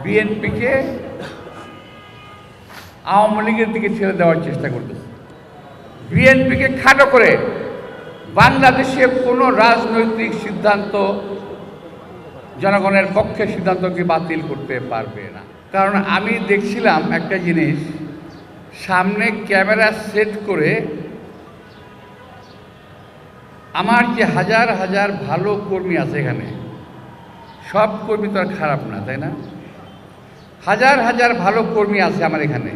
বিএনপিকে আওয়ামী লীগের দিকে ছেড়ে দেওয়ার চেষ্টা করতেছে। বিএনপিকে খাটো করে বাংলাদেশে কোনো রাজনৈতিক সিদ্ধান্ত জনগণের পক্ষে সিদ্ধান্তকে বাতিল করতে পারবে না। কারণ আমি দেখছিলাম একটা জিনিস, সামনে ক্যামেরা সেট করে আমার যে হাজার হাজার ভালো কর্মী আছে এখানে, সব কর্মী তো আর খারাপ না, তাই না? হাজার হাজার ভালো কর্মী আছে আমার এখানে,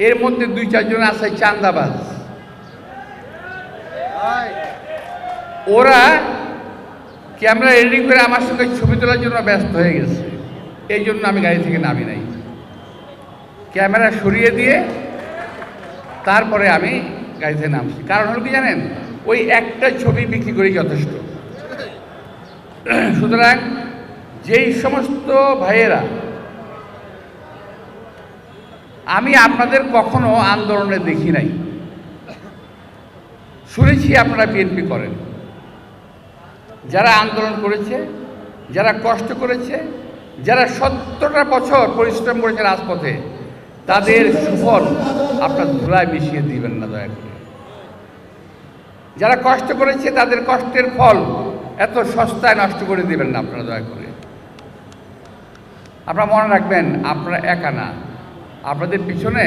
এর মধ্যে 2-4 জন আছে চাঁদাবাজ। ওরা ক্যামেরা এডিটিং করে আমার সঙ্গে ছবি তোলার জন্য ব্যস্ত হয়ে গেছে। এই জন্য আমি গাড়ি থেকে নামি নাই, ক্যামেরা সরিয়ে দিয়ে তারপরে আমি গাড়ি থেকে নামছি। কারণ হলো কি জানেন, ওই একটা ছবি বিক্রি করেই যথেষ্ট। সুতরাং যেই সমস্ত ভাইয়েরা, আমি আপনাদের কখনো আন্দোলনে দেখি নাই, শুনেছি আপনারা বিএনপি করেন। যারা আন্দোলন করেছে, যারা কষ্ট করেছে, যারা 70টা বছর পরিশ্রম করেছে রাজপথে, তাদের সুফল আপনার ধুলায় মিশিয়ে দিবেন না দয়া করে। যারা কষ্ট করেছে তাদের কষ্টের ফল এত সস্তায় নষ্ট করে দিবেন না আপনারা দয়া করে। আপনারা মনে রাখবেন, আপনারা একা না, আপনাদের পিছনে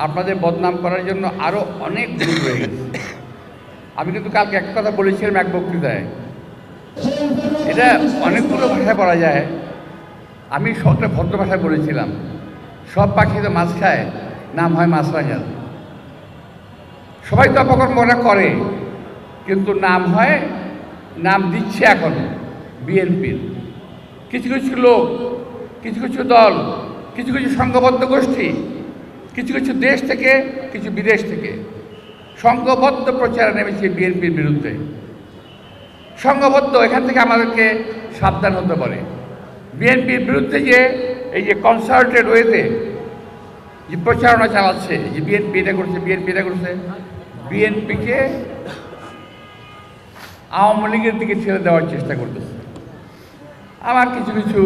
আপনাদের বদনাম করার জন্য আরও অনেক গ্রুপ রয়ে গেছে। আমি কিন্তু কালকে একটা কথা বলেছিলাম এক বক্তৃতায়, এটা অনেকগুলো ভাষায় বলা যায়। আমি সবটা ভদ্র ভাষায় বলেছিলাম, সব পাখি তো মাছ খায়, নাম হয় মাছরাঙা। সবাই তো অপকর্ম করে, কিন্তু নাম হয়, নাম দিচ্ছে এখন বিএনপির কিছু কিছু লোক, কিছু কিছু দল, কিছু কিছু সংঘবদ্ধ গোষ্ঠী, কিছু কিছু দেশ থেকে, কিছু বিদেশ থেকে সংঘবদ্ধ প্রচারে নেমেছে বিএনপির বিরুদ্ধে। সংঘবদ্ধ, এখান থেকে আমাদেরকে সাবধান হতে পারে। বিএনপির বিরুদ্ধে যে এই যে কনসার্টেড ওয়েতে যে প্রচারণা চালাচ্ছে, যে বিএনপি এটা করছে, বিএনপি এটা করছে, বিএনপিকে আওয়ামী লীগের দিকে ছেড়ে দেওয়ার চেষ্টা করতেছে। আমার কিছু কিছু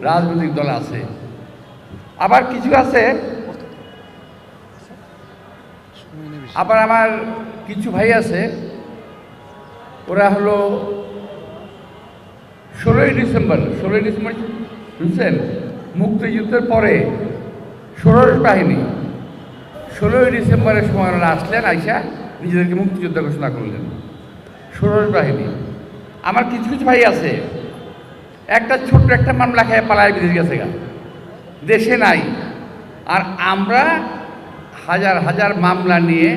রাজনৈতিক দল আছে, আবার কিছু আছে, আবার আমার কিছু ভাই আছে, ওরা হলো 16ই ডিসেম্বর শুনছেন, মুক্তিযুদ্ধের পরে ষোড়শ বাহিনী 16ই ডিসেম্বরের সময় ওরা আসলেন, আইসা নিজেদেরকে মুক্তিযোদ্ধা ঘোষণা করলেন, ষোড়শ বাহিনী। আমার কিছু কিছু ভাই আছে, একটা ছোট্ট একটা মামলা খেয়ে পালায় বিদেশ গেছে, দেশে নাই। আর আমরা হাজার হাজার মামলা নিয়ে,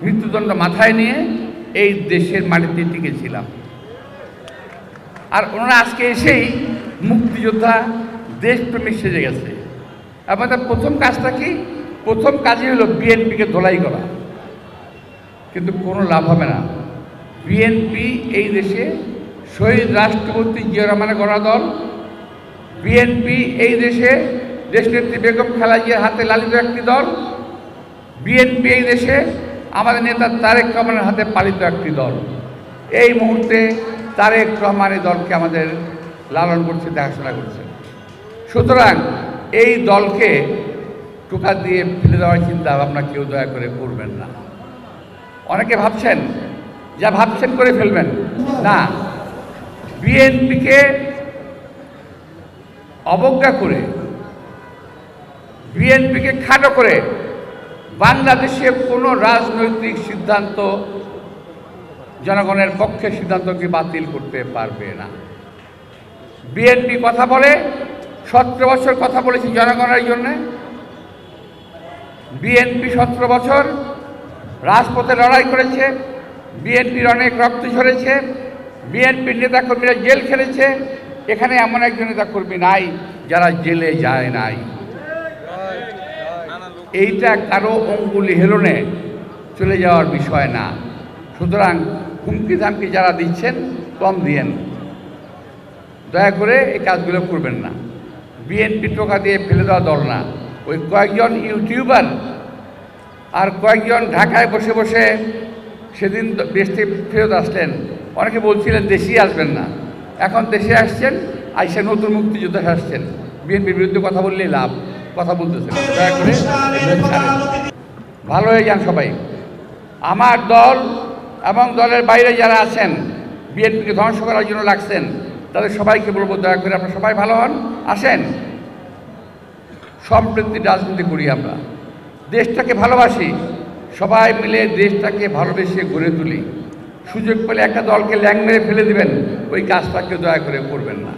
মৃত্যুদণ্ড মাথায় নিয়ে এই দেশের মাটিতে টিকেছিলাম। আর ওনারা আজকে এসেই মুক্তিযোদ্ধা, দেশপ্রেমিক সেজে গেছে। আমাদের প্রথম কাজটা কি? প্রথম কাজই হলো বিএনপিকে ধোলাই করা, কিন্তু কোনো লাভ হবে না। বিএনপি এই দেশে শহীদ রাষ্ট্রপতি জিয়া রহমানের গড়া দল। বিএনপি এই দেশে দেশনেত্রী বেগম খালেদা জিয়ার হাতে লালিত একটি দল। বিএনপি এই দেশে আমাদের নেতা তারেক রহমানের হাতে পালিত একটি দল। এই মুহূর্তে তারেক রহমানের দলকে আমাদের লালন করছে, দেখাশোনা করছে। সুতরাং এই দলকে টোকা দিয়ে ফেলে দেওয়ার চিন্তা ভাবনা কেউ দয়া করে করবেন না। অনেকে ভাবছেন, যা ভাবছেন করে ফেলবেন না। বিএনপিকে অবজ্ঞা করে, বিএনপিকে খাটো করে বাংলাদেশে কোনো রাজনৈতিক সিদ্ধান্ত জনগণের পক্ষে সিদ্ধান্তকে বাতিল করতে পারবে না। বিএনপি কথা বলে, 17 বছর কথা বলেছি জনগণের জন্যে। বিএনপি 17 বছর রাজপথে লড়াই করেছে, বিএনপির অনেক রক্ত ঝরেছে, বিএনপির নেতাকর্মীরা জেল খেলেছে। এখানে এমন একজন নেতাকর্মী নাই যারা জেলে যায় নাই। এইটা কারো অঙ্গুলি হেলনে চলে যাওয়ার বিষয় না। সুতরাং হুমকি ধামকি যারা দিচ্ছেন কম দিয়েন, দয়া করে এই কাজগুলো করবেন না। বিএনপি টোকা দিয়ে ফেলে দেওয়া দল না। ওই কয়েকজন ইউটিউবার আর কয়েকজন ঢাকায় বসে বসে সেদিন দেশ থেকে ফেরত আসলেন, অনেকে বলছিলেন দেশেই আসবেন না, এখন দেশে আসছেন, আইসা নতুন মুক্তিযোদ্ধা আসছেন। বিএনপির বিরুদ্ধে কথা বললেই লাভ, কথা বলতেছে না। দয়া করে এগুলো ছাড়েন। ভালো হয়ে যান সবাই। আমার দল এবং দলের বাইরে যারা আছেন বিএনপিকে ধ্বংস করার জন্য লাগছেন, তাদের সবাইকে বলবো দয়া করে আপনারা সবাই ভালো হন, আসেন সম্প্রীতির রাজনীতি করি, আমরা দেশটাকে ভালোবাসি, সবাই মিলে দেশটাকে ভালোবেসে গড়ে তুলি। সুযোগ পেলে একটা দলকে ল্যাং মেরে ফেলে দিবেন, ওই কাজটাকে দয়া করে করবেন না।